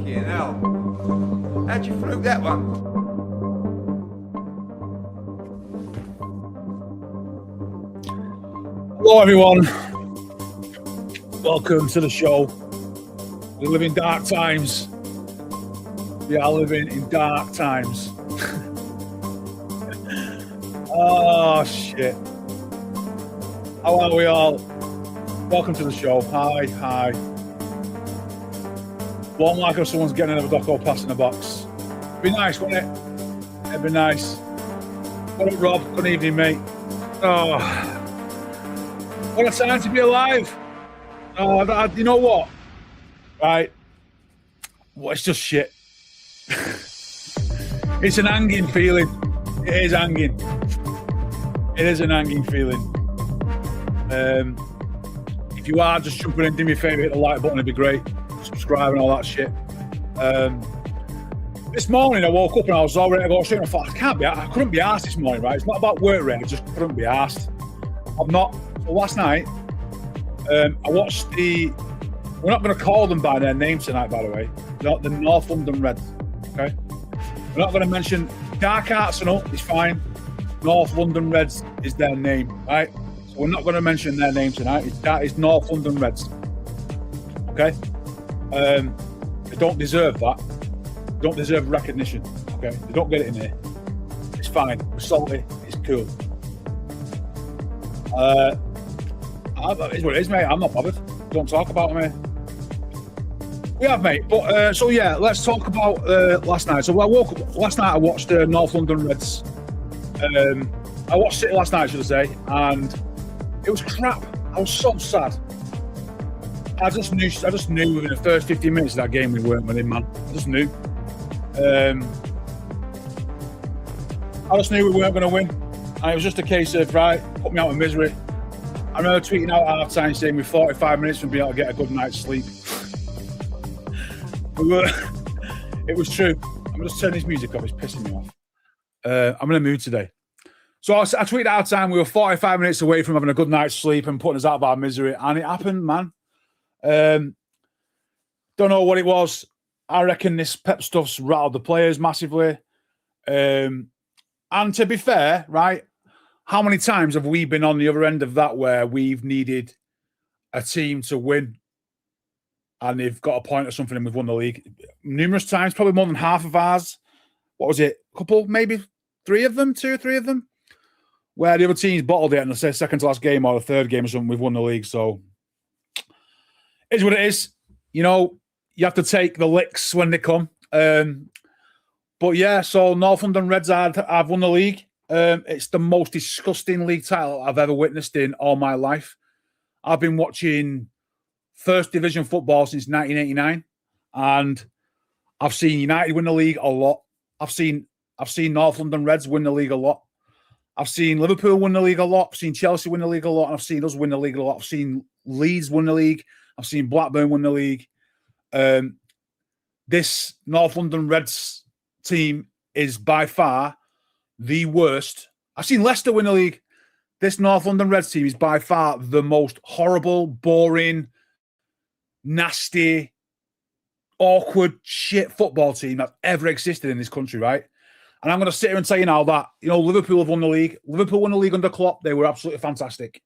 Fucking hell. How'd you fruit that one? Hello, everyone. Welcome to the show. We live in dark times. We are living in dark times. Oh, shit. How are we all? Welcome to the show. Hi. Won't like if someone's getting another doco pass in the box. Be nice, wouldn't it? It'd be nice. What up, Rob? Good evening, mate. Oh, what a time to be alive. Oh, you know what? Right. Well, it's just shit. It's an hanging feeling. It is hanging. It is an hanging feeling. If you are just jumping in, do me a favour, hit the like button, it'd be great. Subscribe and all that shit. This morning I woke up and I was all ready to go straight. I thought I couldn't be asked this morning, right? It's not about work rate, I just couldn't be asked. So last night, I watched we're not going to call them by their name tonight, by the way. Not the North London Reds, okay? We're not going to mention Dark Artsenal, it's fine. North London Reds is their name, right? So we're not going to mention their name tonight. That is North London Reds, okay? They don't deserve that. They don't deserve recognition, okay? They don't get it in here. It's fine. We're salty. It's cool. It's what it is, mate. I'm not bothered. Don't talk about me. We have, mate. But so yeah, let's talk about last night. So I woke up last night. I watched North London Reds. I watched it last night, should I say, and it was crap. I was so sad. I just knew within the first 15 minutes of that game we weren't winning, man. I just knew. I just knew we weren't going to win. And it was just a case of, right, put me out of misery. I remember tweeting out at half time saying we're 45 minutes from being able to get a good night's sleep. It was true. I'm going to turn this music off. It's pissing me off. I'm in a mood today. So I tweeted out time we were 45 minutes away from having a good night's sleep and putting us out of our misery. And it happened, man. Don't know what it was. I reckon this Pep stuff's rattled the players massively. And to be fair, right, how many times have we been on the other end of that where we've needed a team to win and they've got a point or something and we've won the league? Numerous times, probably more than half of ours. What was it? A couple, maybe two or three of them, where the other team's bottled it and the second to last game or the third game or something, we've won the league. So it is what it is. You know, you have to take the licks when they come. But yeah, so North London Reds have won the league. It's the most disgusting league title I've ever witnessed in all my life. I've been watching First Division football since 1989, and I've seen United win the league a lot. I've seen North London Reds win the league a lot. I've seen Liverpool win the league a lot. I've seen Chelsea win the league a lot, and I've seen us win the league a lot. I've seen Leeds win the league. I've seen Blackburn win the league. This North London Reds team is by far the worst. I've seen Leicester win the league. This North London Reds team is by far the most horrible, boring, nasty, awkward, shit football team that's ever existed in this country, right? And I'm going to sit here and tell you now that, you know, Liverpool have won the league. Liverpool won the league under Klopp. They were absolutely fantastic.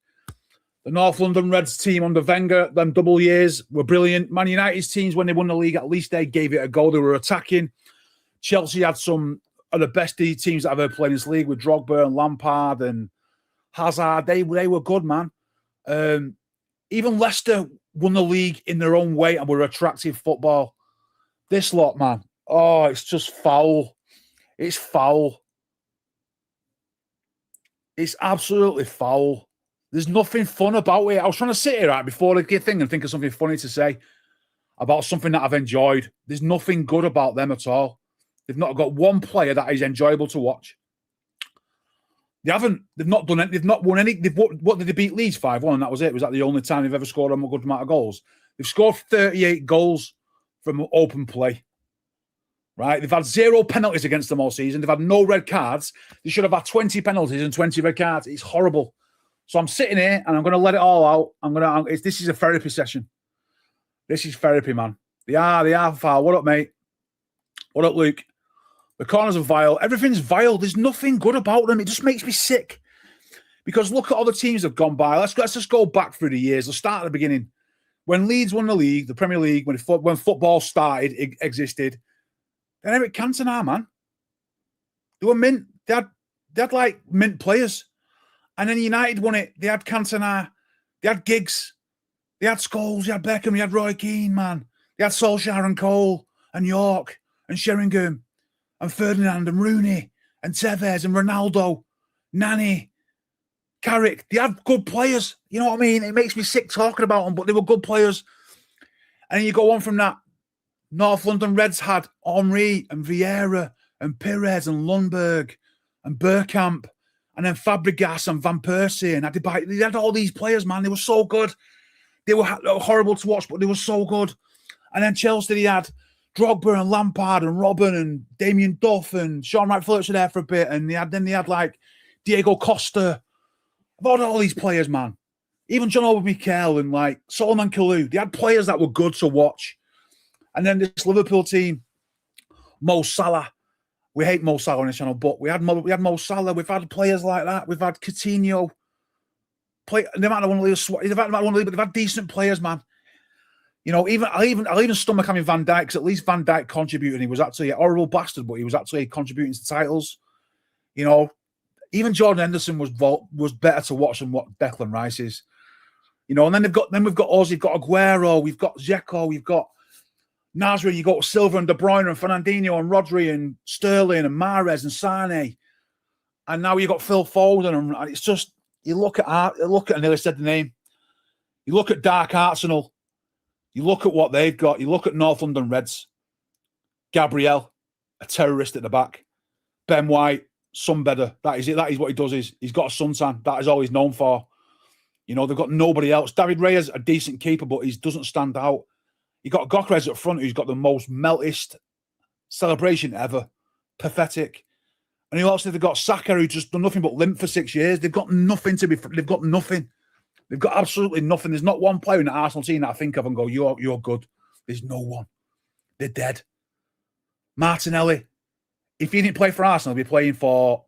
The North London Reds team under Wenger, them double years, were brilliant. Man United's teams, when they won the league, at least they gave it a go. They were attacking. Chelsea had some of the best teams that I've ever played in this league with Drogba and Lampard and Hazard. They were good, man. Even Leicester won the league in their own way and were attractive football. This lot, man. Oh, it's just foul. It's foul. It's absolutely foul. There's nothing fun about it. I was trying to sit here right before the thing and think of something funny to say about something that I've enjoyed. There's nothing good about them at all. They've not got one player that is enjoyable to watch. They haven't. They've not done it. They've not won any. What did they beat Leeds 5-1? And that was it. Was that the only time they've ever scored a good amount of goals? They've scored 38 goals from open play. Right? They've had 0 penalties against them all season. They've had no red cards. They should have had 20 penalties and 20 red cards. It's horrible. So I'm sitting here and I'm going to let it all out. This is a therapy session. This is therapy, man. They are foul. What up, mate? What up, Luke? The corners are vile. Everything's vile. There's nothing good about them. It just makes me sick. Because look at all the teams that have gone by. Let's just go back through the years. Let's start at the beginning. When Leeds won the league, the Premier League, when football started, it existed. Then Eric Cantona, man. They were mint. They had like mint players. And then United won it. They had Cantona. They had Giggs. They had Scholes. They had Beckham. They had Roy Keane, man. They had Solskjaer and Cole and York and Sheringham and Ferdinand and Rooney and Tevez and Ronaldo, Nani, Carrick. They had good players. You know what I mean? It makes me sick talking about them, but they were good players. And then you go on from that. North London Reds had Henry and Vieira and Pires and Lundberg and Bergkamp and then Fabregas and Van Persie and Adebayo. They had all these players, man. They were so good. They were horrible to watch, but they were so good. And then Chelsea, they had Drogba and Lampard and Robben and Damien Duff and Sean Wright-Phillips were there for a bit. And they had like Diego Costa. About all these players, man. Even John Obi Mikel and like Solomon Kalou. They had players that were good to watch. And then this Liverpool team, Mo Salah. We hate Mo Salah on this channel, but we had Mo Salah. We've had players like that. We've had Coutinho. They might not want to leave, but they've had decent players, man. You know, I'll even stomach having Van Dijk, because at least Van Dijk contributed. He was actually a horrible bastard, but he was actually contributing to titles. You know, even Jordan Henderson was better to watch than what Declan Rice is. You know, and then we've got us, we've got Aguero, we've got Dzeko, we've got Nasri, you've got Silva and De Bruyne and Fernandinho and Rodri and Sterling and Mahrez and Sane. And now you've got Phil Foden, and it's just, you look at, I nearly said the name. You look at Dark Arsenal. You look at what they've got. You look at North London Reds. Gabriel, a terrorist at the back. Ben White, sunbedder. That is it. That is what he does. He's got a suntan. That is all he's known for. You know, they've got nobody else. David Reyes, a decent keeper, but he doesn't stand out. You got Gokres up front, who's got the most meltest celebration ever. Pathetic. And who else have they got? Saka, who just done nothing but limp for 6 years. They've got nothing to be. They've got nothing. They've got absolutely nothing. There's not one player in the Arsenal team that I think of and go, you're good. There's no one. They're dead. Martinelli, if he didn't play for Arsenal, he'd be playing for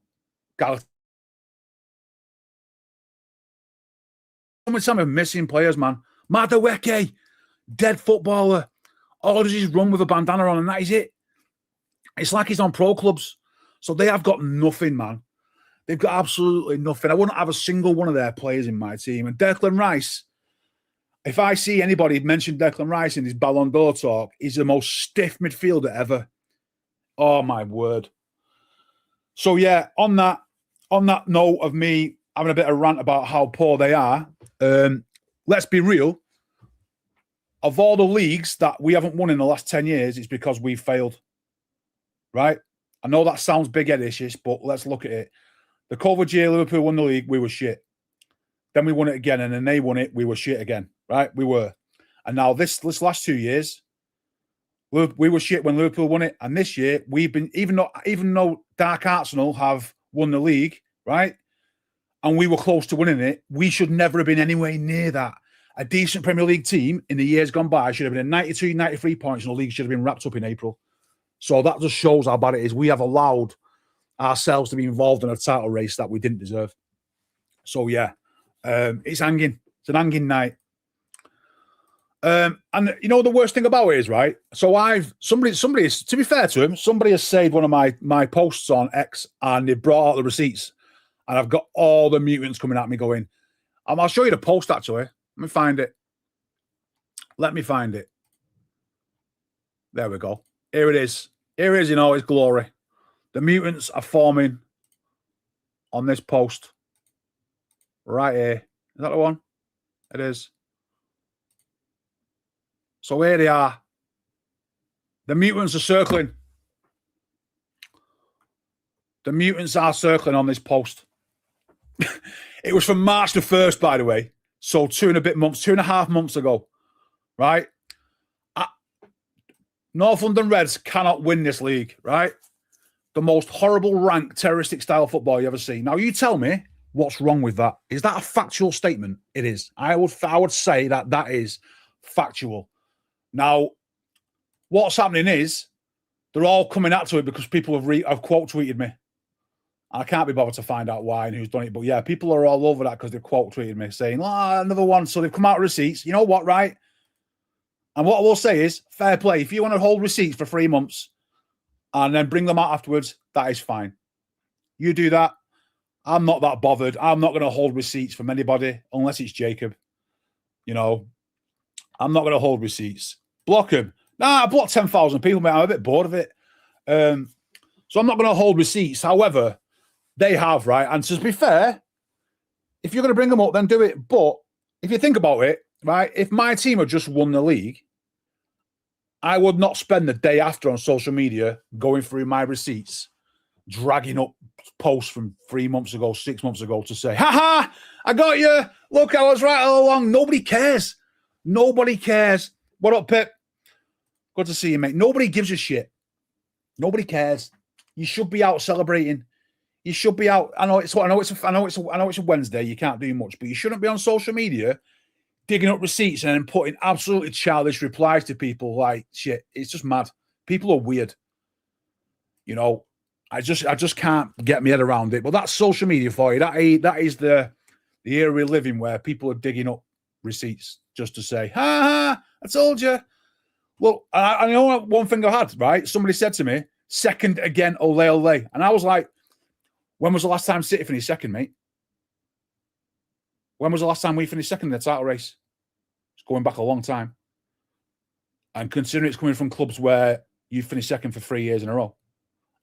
Galatasaray. Some missing players, man. Madueke, dead footballer. All he does is run with a bandana on, and that is it. It's like he's on pro clubs. So they have got nothing, man. They've got absolutely nothing. I wouldn't have a single one of their players in my team. And Declan Rice, if I see anybody mention Declan Rice in his Ballon d'Or talk, he's the most stiff midfielder ever. Oh, my word. So, yeah, on that note of me having a bit of rant about how poor they are, let's be real. Of all the leagues that we haven't won in the last 10 years, it's because we've failed. Right? I know that sounds big-headish, but let's look at it. The COVID year Liverpool won the league, we were shit. Then we won it again, and then they won it, we were shit again. Right? We were. And now this last 2 years, we were shit when Liverpool won it. And this year, we've been, even though Dark Arsenal have won the league, right? And we were close to winning it, we should never have been anywhere near that. A decent Premier League team in the years gone by should have been at 92, 93 points, and the league should have been wrapped up in April. So that just shows how bad it is. We have allowed ourselves to be involved in a title race that we didn't deserve. So, yeah, it's hanging. It's an hanging night. And you know the worst thing about it is, right? So somebody, to be fair to him, somebody has saved one of my posts on X, and they brought out the receipts, and I've got all the mutants coming at me going, I'll show you the post actually. Let me find it. There we go. Here it is. Here it is in all its glory. The mutants are forming on this post. Right here. Is that the one? It is. So here they are. The mutants are circling. The mutants are circling on this post. It was from March the 1st, by the way. So 2.5 months ago. Right? North London Reds cannot win this league, right? The most horrible, rank, terroristic style football you ever seen. Now, you tell me what's wrong with that. Is that a factual statement? It is. I would say that is factual. Now, what's happening is they're all coming out to it because people have quote tweeted me. I can't be bothered to find out why and who's done it. But yeah, people are all over that because they've quote tweeted me saying, another one. So they've come out with receipts. You know what, right? And what I will say is, fair play. If you want to hold receipts for 3 months and then bring them out afterwards, that is fine. You do that. I'm not that bothered. I'm not going to hold receipts from anybody unless it's Jacob. You know, I'm not going to hold receipts. Block him. Nah, I blocked 10,000 people, mate. I'm a bit bored of it. So I'm not going to hold receipts. However, they have, right? And to be fair, if you're going to bring them up, then do it. But if you think about it, right, if my team had just won the league, I would not spend the day after on social media going through my receipts, dragging up posts from 3 months ago, 6 months ago to say, ha, I got you. Look, I was right all along. Nobody cares. Nobody cares. What up, Pip? Good to see you, mate. Nobody gives a shit. Nobody cares. You should be out celebrating. You should be out. I know it's a Wednesday. You can't do much, but you shouldn't be on social media digging up receipts and then putting absolutely childish replies to people like shit. It's just mad. People are weird. You know, I just can't get my head around it. But that's social media for you. That is the era we live in where people are digging up receipts just to say, ha, I told you. Well, I know one thing I had, right? Somebody said to me, second again, ole, ole. And I was like, when was the last time City finished second, mate? When was the last time we finished second in the title race? It's going back a long time. And considering it's coming from clubs where you finished second for 3 years in a row.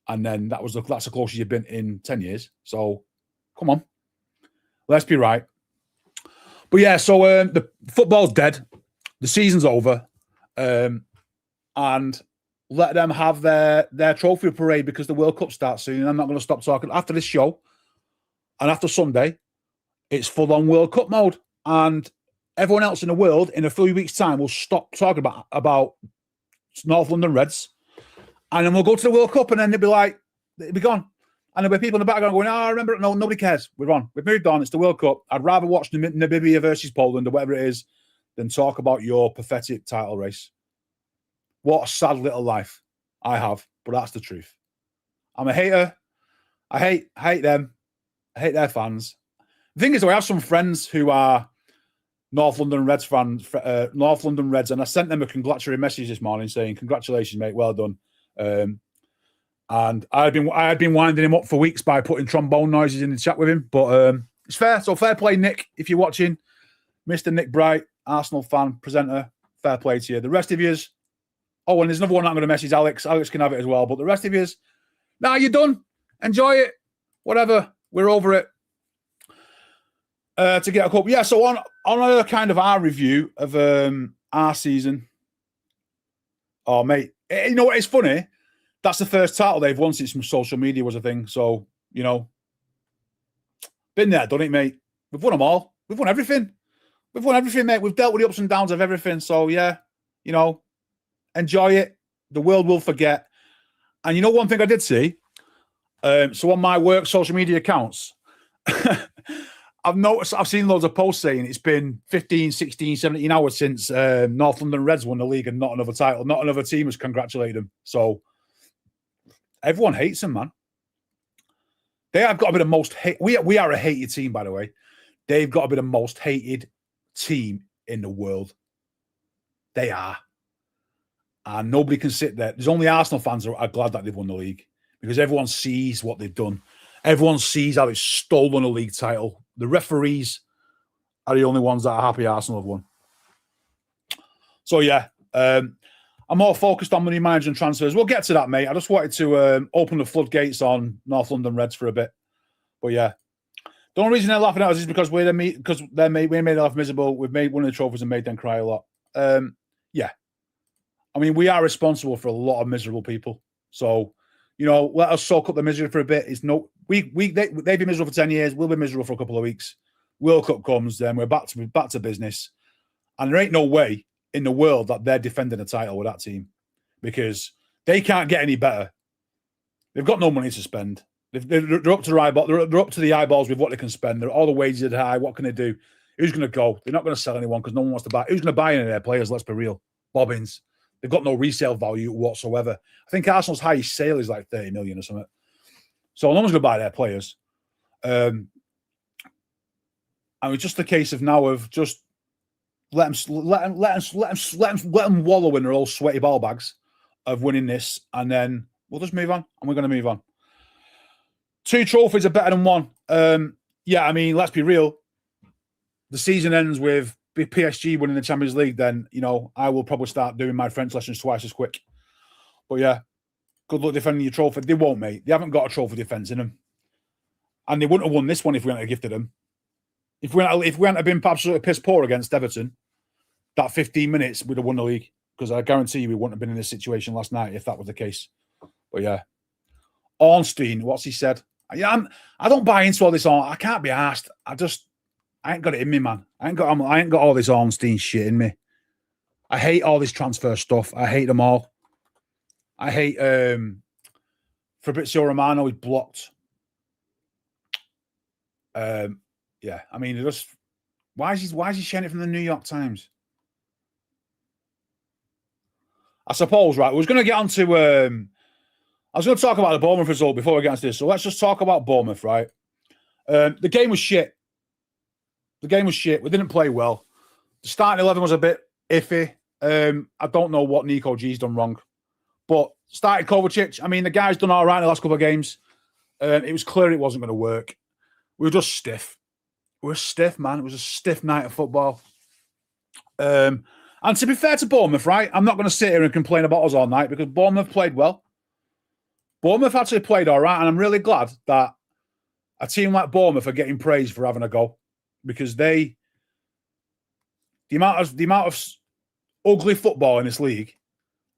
And then that's the closest you've been in 10 years. So, come on. Let's be right. But yeah, so the football's dead. The season's over. And let them have their trophy parade because the World Cup starts soon. And I'm not going to stop talking. After this show and after Sunday, it's full-on World Cup mode. And everyone else in the world in a few weeks' time will stop talking about North London Reds. And then we'll go to the World Cup and then it'll be gone. And there'll be people in the background going, I remember it. No, nobody cares. We're on. We've moved on. It's the World Cup. I'd rather watch Namibia versus Poland or whatever it is than talk about your pathetic title race. What a sad little life I have, but that's the truth. I'm a hater. I hate them. I hate their fans. The thing is, though, I have some friends who are North London Reds fans, North London Reds, and I sent them a congratulatory message this morning saying, "Congratulations, mate, well done." And I had been winding him up for weeks by putting trombone noises in the chat with him, but it's fair. So fair play, Nick, if you're watching, Mr. Nick Bright, Arsenal fan, presenter. Fair play to you. The rest of yous. Oh, and there's another one I'm going to message Alex. Alex can have it as well. But the rest of yous, you're done. Enjoy it. Whatever. We're over it. To get a cup. Yeah, so on a kind of our review of our season. Oh, mate. You know what? It's funny. That's the first title they've won since social media was a thing. So, you know, been there, done it, mate. We've won them all. We've won everything. We've won everything, mate. We've dealt with the ups and downs of everything. So, yeah, you know, enjoy it. The world will forget. And you know one thing I did see? So on my work social media accounts, I've seen loads of posts saying it's been 15, 16, 17 hours since North London Reds won the league and not another title. Not another team has congratulated them. So everyone hates them, man. They have got to be the most hate. We are a hated team, by the way. They've got to be the most hated team in the world. They are. And nobody can sit there. There's only Arsenal fans who are glad that they've won the league because everyone sees what they've done. Everyone sees how they've stolen a league title. The referees are the only ones that are happy Arsenal have won. So, yeah, I'm more focused on money management transfers. We'll get to that, mate. I just wanted to open the floodgates on North London Reds for a bit. But, yeah. The only reason they're laughing at us is because we made their life miserable. We've made one of the trophies and made them cry a lot. Yeah. I mean, we are responsible for a lot of miserable people. So, you know, let us soak up the misery for a bit. It's no, they've been miserable for 10 years. We'll be miserable for a couple of weeks. World Cup comes, then we're back to business. And there ain't no way in the world that they're defending a title with that team because they can't get any better. They've got no money to spend. They're up to the eyeballs with what they can spend. All the wages are high. What can they do? Who's going to go? They're not going to sell anyone because no one wants to buy. Who's going to buy any of their players? Let's be real. Bobbins. They've got no resale value whatsoever. I think Arsenal's highest sale is like 30 million or something. So no one's going to buy their players. And it's just a case of now of just let them wallow in their old sweaty ball bags of winning this, and then we'll just move on, and we're going to move on. 2 trophies are better than 1. Yeah, I mean, let's be real. The season ends with PSG winning the Champions League, then, you know, I will probably start doing my French lessons twice as quick. But yeah, good luck defending your trophy. They won't, mate. They haven't got a trophy defence in them. And they wouldn't have won this one if we hadn't have gifted them. If we hadn't have been absolutely piss poor against Everton, that 15 minutes would have won the league. Because I guarantee you we wouldn't have been in this situation last night if that was the case. But yeah. Ornstein, what's he said? Yeah, I don't buy into all this. I can't be asked. I ain't got it in me, man. I ain't got all this Ornstein shit in me. I hate all this transfer stuff. I hate them all. I hate Fabrizio Romano. He's blocked. Yeah, I mean, just why is he sharing it from the New York Times? I suppose, right. We was going to get on to. I was going to talk about the Bournemouth result before we get into this. So let's just talk about Bournemouth, right? The game was shit. We didn't play well. The starting 11 was a bit iffy. I don't know what Nico G's done wrong. But started Kovacic. I mean, the guy's done all right in the last couple of games. It was clear it wasn't going to work. We were just stiff. We were stiff, man. It was a stiff night of football. And to be fair to Bournemouth, right, I'm not going to sit here and complain about us all night because Bournemouth played well. Bournemouth actually played all right, and I'm really glad that a team like Bournemouth are getting praised for having a go because the amount of ugly football in this league,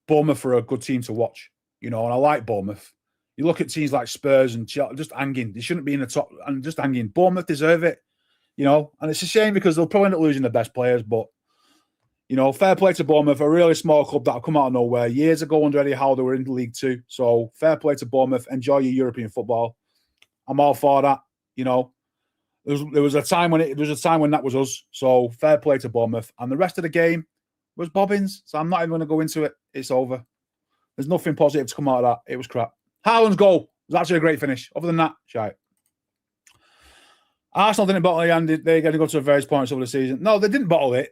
Bournemouth are a good team to watch, you know, and I like Bournemouth. You look at teams like Spurs and Chelsea, just hanging. They shouldn't be in the top and just hanging. Bournemouth deserve it, you know, and it's a shame because they'll probably end up losing the best players, but you know, fair play to Bournemouth, a really small club that have come out of nowhere. Years ago under Eddie Howe, they were in League Two. So fair play to Bournemouth. Enjoy your European football. I'm all for that. You know, there was a time when that was us. So fair play to Bournemouth. And the rest of the game was bobbins. So I'm not even going to go into it. It's over. There's nothing positive to come out of that. It was crap. Haaland's goal was actually a great finish. Other than that, shite. Arsenal didn't bottle it, and they're going to go to various points over the season. No, they didn't bottle it.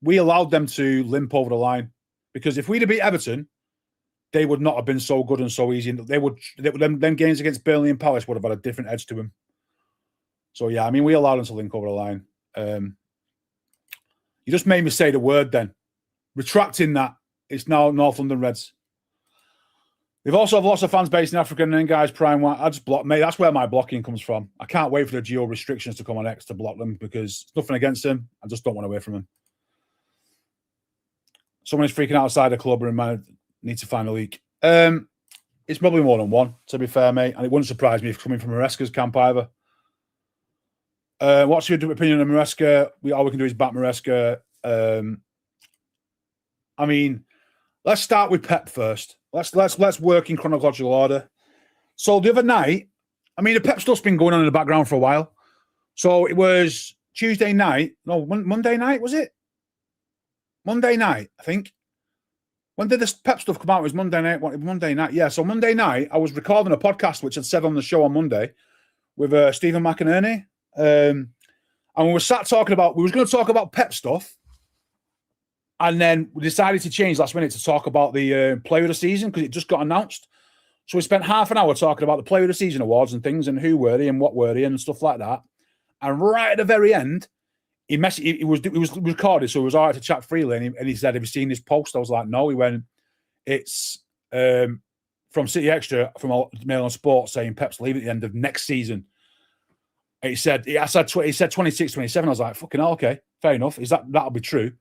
We allowed them to limp over the line because if we'd have beat Everton, they would not have been so good and so easy. Them games against Burnley and Palace would have had a different edge to them. So yeah, I mean, we allowed them to link over the line. You just made me say the word then. Retracting that, it's now North London Reds. They've also have lots of fans based in Africa and then guys prime. I just block, mate. That's where my blocking comes from. I can't wait for the geo restrictions to come on X to block them because it's nothing against them. I just don't want to away from them. Someone is freaking outside the club and might need to find a leak. It's probably more than one, to be fair, mate. And it wouldn't surprise me if coming from Maresca's camp either. What's your opinion on Maresca? All we can do is back Maresca. I mean, let's start with Pep first. Let's work in chronological order. So the other night, I mean, the Pep stuff's been going on in the background for a while. So it was Tuesday night. No, Monday night, was it? Monday night, I think. When did this Pep stuff come out? It was Monday night. Monday night, yeah. So Monday night, I was recording a podcast, which I'd said on the show on Monday, with Stephen McInerney. And we were sat talking about, we was going to talk about Pep stuff. And then we decided to change last minute to talk about the Player of the Season because it just got announced. So we spent half an hour talking about the Player of the Season awards and things and who were they and what were they and stuff like that. And right at the very end, it was recorded, so it was all right to chat freely. And he said, "Have you seen this post?" I was like, "No." He went, "It's from City Extra, from Mail on Sport, saying Pep's leaving at the end of next season." And he said 26, 27. I was like, "Fucking hell, okay, fair enough. That'll be true?"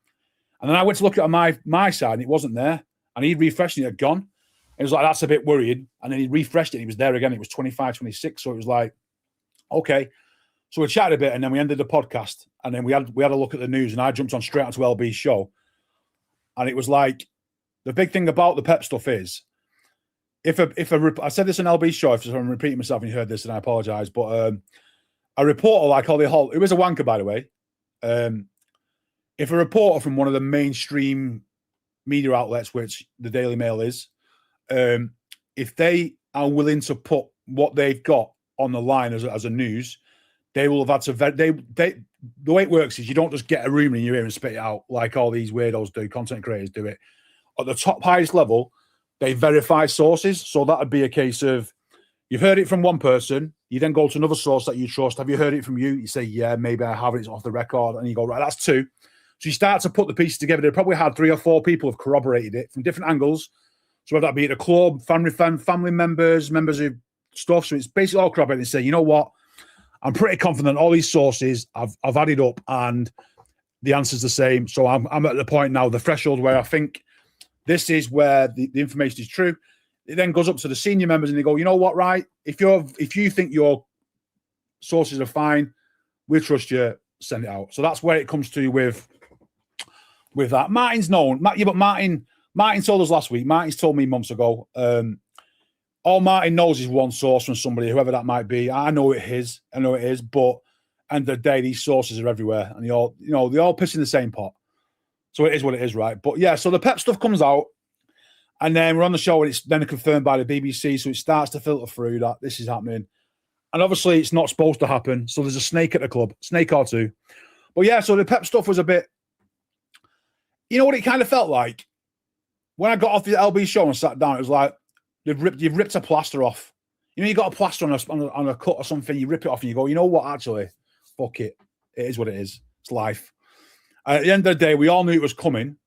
And then I went to look at my side, and it wasn't there. And he refreshed it, it had gone. And he was like, "That's a bit worrying." And then he refreshed it, and he was there again. It was 25, 26. So it was like, okay. So we chatted a bit, and then we ended the podcast, and then we had a look at the news, and I jumped on straight onto LB's show, and it was like the big thing about the Pep stuff is I said this on LB's show. If I'm repeating myself, and you heard this, and I apologise, but a reporter like Ollie Holt, who was a wanker by the way, if a reporter from one of the mainstream media outlets, which the Daily Mail is, if they are willing to put what they've got on the line as a news, they will have had to the way it works is you don't just get a rumor in your ear and spit it out like all these weirdos do, content creators do it. At the top highest level, they verify sources. So that would be a case of you've heard it from one person, you then go to another source that you trust. Have you heard it from you? You say, yeah, maybe I have it, it's off the record. And you go, right, that's two. So you start to put the pieces together. They probably had 3 or 4 people have corroborated it from different angles. So whether that be at the club, family members of stuff. So it's basically all corroborated and say, you know what? I'm pretty confident all these sources I've added up and the answer's the same. So I'm at the point now, the threshold where I think this is where the information is true. It then goes up to the senior members and they go, you know what, right? If you think your sources are fine, we trust you, send it out. So that's where it comes to with that. Martin's known. Yeah, but Martin told us last week. Martin's told me months ago. All Martin knows is one source from somebody, whoever that might be. I know it is, but end of the day, these sources are everywhere, and they all piss in the same pot. So it is what it is, right? But yeah, so the Pep stuff comes out, and then we're on the show, and it's then confirmed by the BBC, so it starts to filter through that this is happening. And obviously, it's not supposed to happen, so there's a snake at the club, snake or two. But yeah, so the Pep stuff was a bit, you know what it kind of felt like? When I got off the LB show and sat down, it was like, you've ripped a plaster off. You know, you got a plaster on a cut or something, you rip it off and you go, you know what, actually, fuck it. It is what it is. It's life. At the end of the day, we all knew it was coming.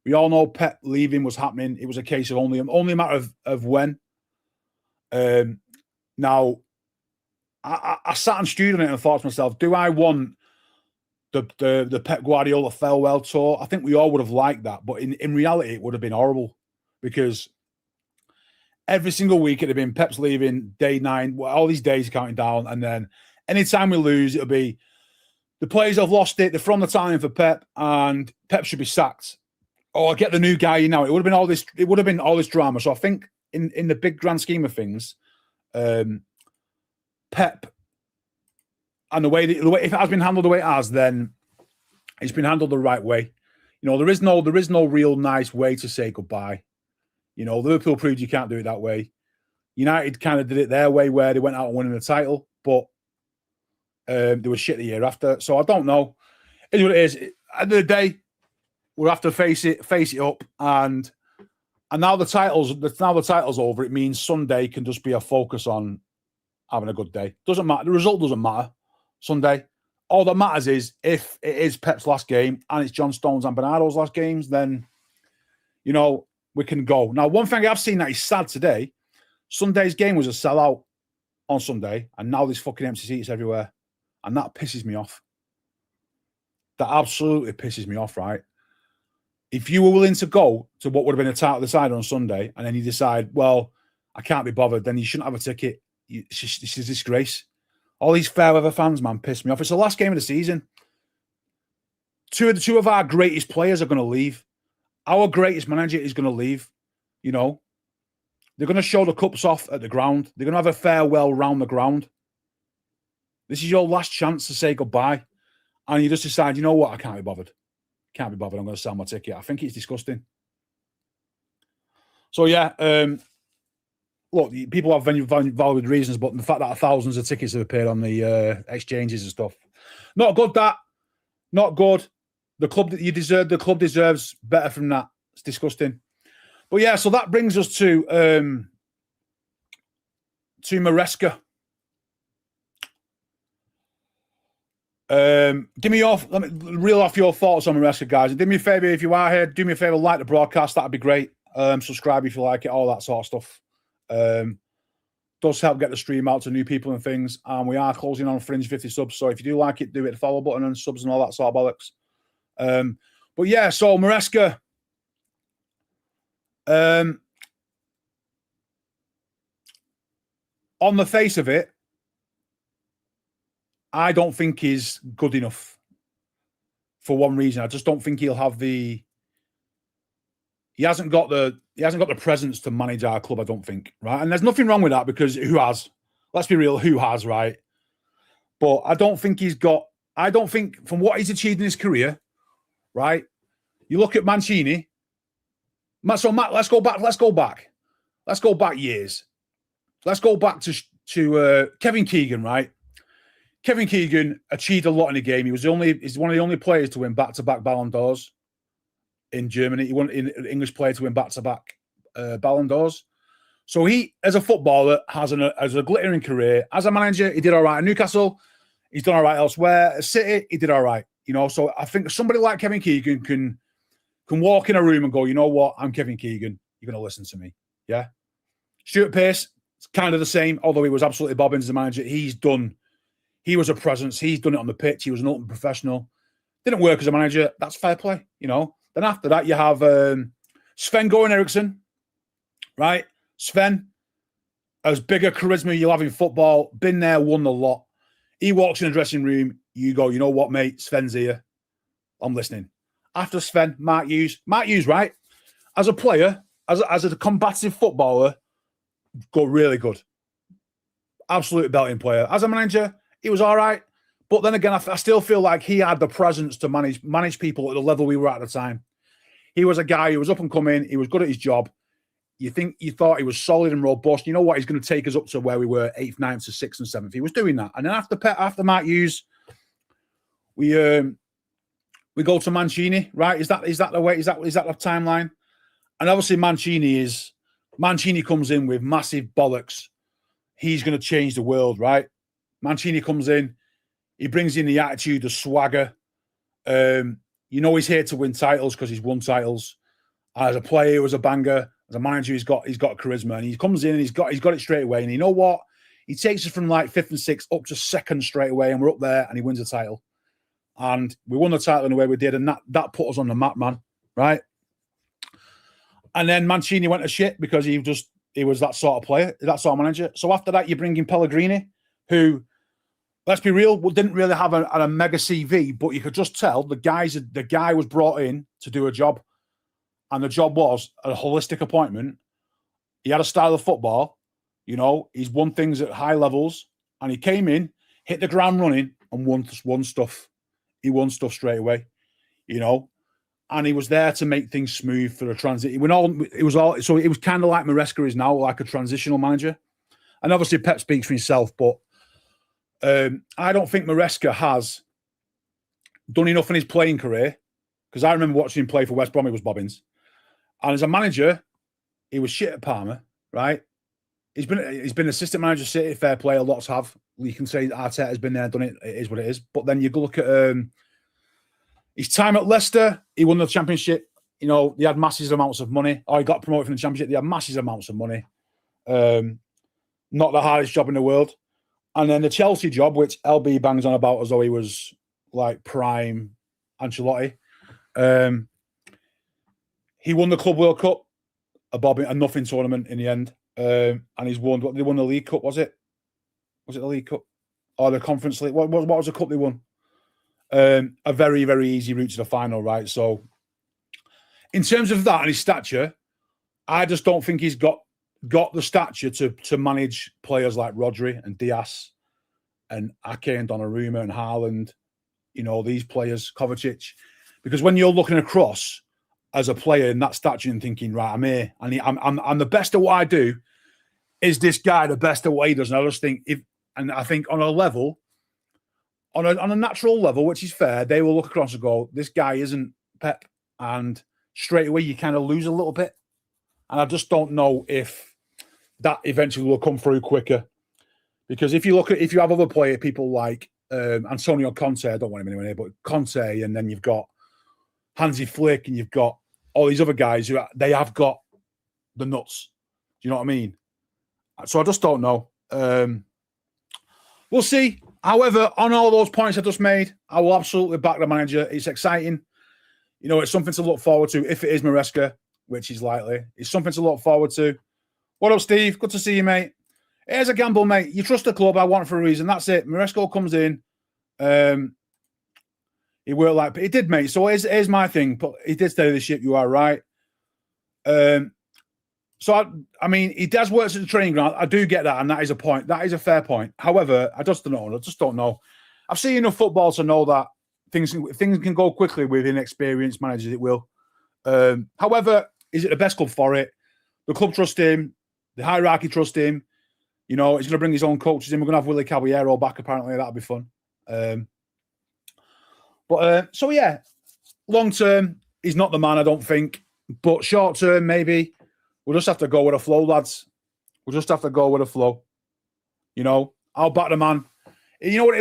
We all know Pep leaving was happening. It was a case of only a matter of when. Now, I sat and stewed on it and thought to myself, do I want the Pep Guardiola farewell tour? I think we all would have liked that. But in reality, it would have been horrible because every single week it'd have been Pep's leaving, day 9, all these days counting down. And then anytime we lose, it'll be the players have lost it. They're from the time for Pep and Pep should be sacked. Or get the new guy in now. It would have been all this drama. So I think in the big grand scheme of things, Pep and the way if it has been handled the way it has, then it's been handled the right way. You know, there is no real nice way to say goodbye. You know, Liverpool proved you can't do it that way. United kind of did it their way where they went out and winning the title, but they were shit the year after. So I don't know. It is what it is. At the end of the day, we'll have to face it up. And now the title's over. It means Sunday can just be a focus on having a good day. Doesn't matter. The result doesn't matter. Sunday. All that matters is if it is Pep's last game and it's John Stones and Bernardo's last games, then, you know, we can go. Now, one thing I've seen that is sad today, Sunday's game was a sellout on Sunday, and now there's fucking empty seats everywhere. And that pisses me off. That absolutely pisses me off, right? If you were willing to go to what would have been a title decider on Sunday, and then you decide, well, I can't be bothered, then you shouldn't have a ticket. It's a disgrace. All these fair weather fans, man, piss me off. It's the last game of the season. Two of our greatest players are going to leave. Our greatest manager is going to leave. You know, they're going to show the cups off at the ground. They're going to have a farewell round the ground. This is your last chance to say goodbye. And you just decide, you know what? I can't be bothered. Can't be bothered. I'm going to sell my ticket. I think it's disgusting. So, yeah, look, people have valid reasons, but the fact that thousands of tickets have appeared on the exchanges and stuff, not good. Not good. The club deserves better from that. It's disgusting. But yeah, so that brings us to Maresca. Let me reel off your thoughts on Maresca, guys. And do me a favour, if you are here, do me a favour, like the broadcast. That'd be great. Subscribe if you like it, all that sort of stuff. Does help get the stream out to new people and things. And we are closing on fringe 50 subs. So if you do like it, do hit the follow button and subs and all that sort of bollocks. But yeah, so Maresca. On the face of it, I don't think he's good enough for one reason. I just don't think he'll have he hasn't got the presence to manage our club, I don't think, right? And there's nothing wrong with that because who has? Let's be real, who has, right? But I don't think from what he's achieved in his career, right? You look at Mancini, Matt, let's go back. Let's go back years. Let's go back to Kevin Keegan, right? Kevin Keegan achieved a lot in the game. He's one of the only players to win back-to-back Ballon d'Ors in Germany. He won an English player to win back-to-back Ballon d'Ors. So he, as a footballer, has a glittering career. As a manager, he did all right at Newcastle. He's done all right elsewhere. At City, he did all right. So I think somebody like Kevin Keegan can walk in a room and go, you know what, I'm Kevin Keegan. You're going to listen to me. Yeah. Stuart Pearce, it's kind of the same, although he was absolutely bobbing as a manager. He was a presence. He's done it on the pitch. He was an ultimate professional. Didn't work as a manager. That's fair play, Then after that, you have Sven-Göran Eriksson, right? Sven, as big a charisma you'll have in football, been there, won the lot. He walks in the dressing room, you go, you know what, mate? Sven's here. I'm listening. After Sven, Mark Hughes. Mark Hughes, right? As a player, as a combative footballer, got really good. Absolute belting player. As a manager, he was all right. But then again, I still feel like he had the presence to manage people at the level we were at the time. He was a guy who was up and coming. He was good at his job. You thought he was solid and robust. You know what? He's going to take us up to where we were, 8th, 9th to 6th and 7th. He was doing that. And then after Mark Hughes, we go to Mancini, right? Is that the way? Is that the timeline? And obviously Mancini comes in with massive bollocks. He's going to change the world, right? Mancini comes in. He brings in the attitude, the swagger. He's here to win titles because he's won titles. As a player, he was a banger. As a manager, he's got charisma, and he comes in and he's got it straight away. And you know what? He takes us from like 5th and 6th up to 2nd straight away, and we're up there, and he wins the title. And we won the title in the way we did, and that put us on the map, man. Right? And then Mancini went to shit because he was that sort of player, that sort of manager. So after that, you bring in Pellegrini, who, let's be real, didn't really have a mega CV, but you could just tell the guy was brought in to do a job. And the job was a holistic appointment. He had a style of football. He's won things at high levels. And he came in, hit the ground running, and won stuff. He won stuff straight away, And he was there to make things smooth for the transit. So it was kind of like Maresca is now, like a transitional manager. And obviously Pep speaks for himself, but I don't think Maresca has done enough in his playing career, because I remember watching him play for West Brom. He was bobbins. And as a manager, he was shit at Parma, right? He's been assistant manager at City, fair play. A lots have. You can say Arteta has been there, done it. It is what it is. But then you go look at his time at Leicester. He won the Championship. He had massive amounts of money. He got promoted from the Championship. They had massive amounts of money. Not the hardest job in the world. And then the Chelsea job, which LB bangs on about as though he was like prime Ancelotti. He won the Club World Cup, a nothing tournament in the end. And he's won. They won the League Cup, was it? Was it the League Cup or the Conference League? What was the cup they won? A very, very easy route to the final, right? So, in terms of that and his stature, I just don't think he's got the stature to manage players like Rodri and Diaz and Ake and Donnarumma and Haaland. These players, Kovacic, because when you're looking across as a player in that stature and thinking, right, I'm here, and I'm the best at what I do. Is this guy the best at what he does? And I just think I think on a level, on a natural level, which is fair, they will look across and go, this guy isn't Pep, and straight away you kind of lose a little bit. And I just don't know if that eventually will come through quicker, because if you have other people like Antonio Conte, I don't want him anywhere near, but Conte, and then you've got Hansi Flick, and you've got all these other guys who they have got the nuts. Do you know what I mean? So I just don't know. We'll see. However, on all those points I just made, I will absolutely back the manager. It's exciting. It's something to look forward to. If it is Maresca, which is likely, it's something to look forward to. What up, Steve? Good to see you, mate. Here's a gamble, mate. You trust the club. I want it for a reason. That's it. Maresca comes in. He worked like, but he did, mate. So here's my thing. But he did steady the ship. You are right. So I mean, he does work at the training ground. I do get that, and that is a point. That is a fair point. However, I just don't know. I've seen enough football to know that things can go quickly with inexperienced managers. It will. However, Is it the best club for it? The club trust him. The hierarchy trust him. You know, he's going to bring his own coaches in. We're going to have Willie Caballero back, apparently. That'll be fun. So, yeah, long term, he's not the man, I don't think. But short term, maybe we'll just have to go with a flow, lads. We'll just have to go with a flow. You know, I'll back the man. You know what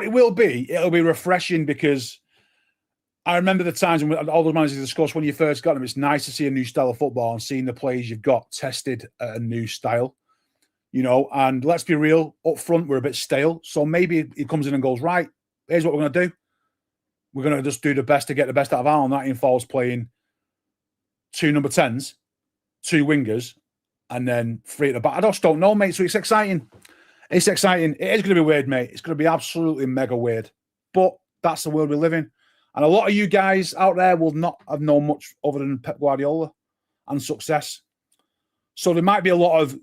it will be? It'll be refreshing because I remember the times when all those managers discussed when you first got them, it's nice to see a new style of football and seeing the players you've got tested at a new style. You know, and let's be real, up front, we're a bit stale. So maybe he comes in and goes, right, here's what we're going to do. We're going to just do the best to get the best out of Arnold. That involves playing 2 number 10s, 2 wingers, and then 3 at the back. I just don't know, mate. So it's exciting. It's exciting. It is going to be weird, mate. It's going to be absolutely mega weird. But that's the world we live in. And a lot of you guys out there will not have known much other than Pep Guardiola and success. So there might be a lot of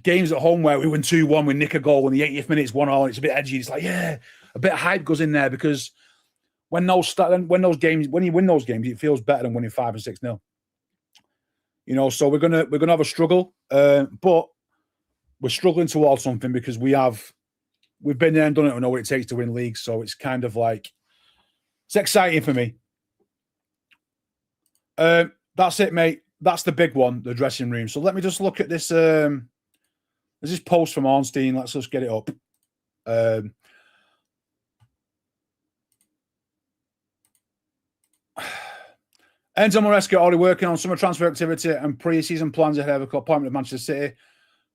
games at home where we win 2-1, we nick a goal in the 80th minute, it's 1-1, it's a bit edgy. It's like, yeah, a bit of hype goes in there because when you win those games, it feels better than winning 5 and 6-0. You know, so we're gonna have a struggle, but we're struggling towards something because we've been there and done it. We know what it takes to win leagues, so it's kind of like it's exciting for me. That's it, mate. That's the big one, the dressing room. So let me just look at this. There's this post from Ornstein. Let's just get it up. Enzo Maresca already working on summer transfer activity and pre-season plans ahead of a appointment at Manchester City.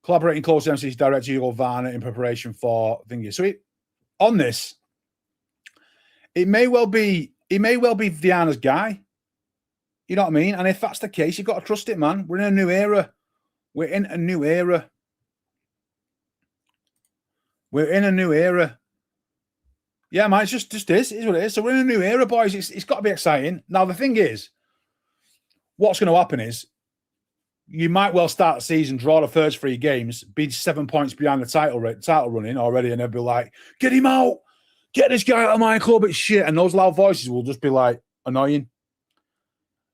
Collaborating closely with MC's director Hugo Varner in preparation for thingy. So on this, it may well be Viana's guy. You know what I mean? And if that's the case, you've got to trust it, man. We're in a new era. We're in a new era. Yeah, man, it's just this. It is what it is. So we're in a new era, boys. It's got to be exciting. Now, the thing is, what's going to happen is you might well start the season, draw the first 3 games, be 7 points behind the title running already, and they'll be like, get him out. Get this guy out of my club. It's shit. And those loud voices will just be like annoying.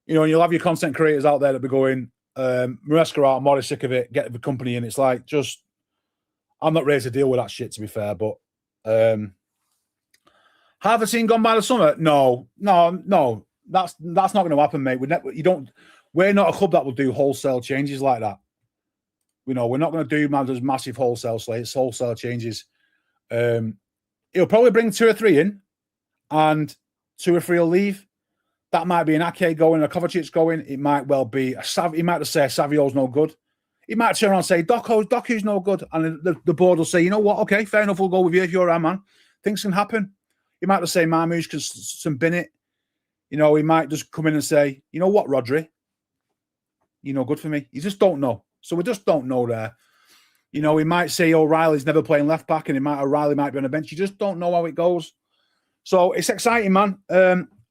You know, and you'll have your content creators out there that be going, Maresca out, I'm already sick of it, get the company in. It's like, just, I'm not ready to deal with that shit, to be fair. But have the team gone by the summer? No. That's not going to happen, mate. We're not a club that will do wholesale changes like that. You know, we're not going to do those massive wholesale slates, wholesale changes. He'll probably bring 2 or 3 in, and 2 or 3 will leave. That might be an Ake going, a Kovacic's going. It might well be he might just say Savio's no good. He might turn around and say Doku's no good, and the board will say, you know what? Okay, fair enough. We'll go with you if you're our man. Things can happen. He might just say Marmoush can some bin it. You know, he might just come in and say, you know what, Rodri? You're no good for me. You just don't know. So we just don't know there. You know, he might say O'Reilly's never playing left back, and O'Reilly might be on the bench. You just don't know how it goes. So it's exciting, man.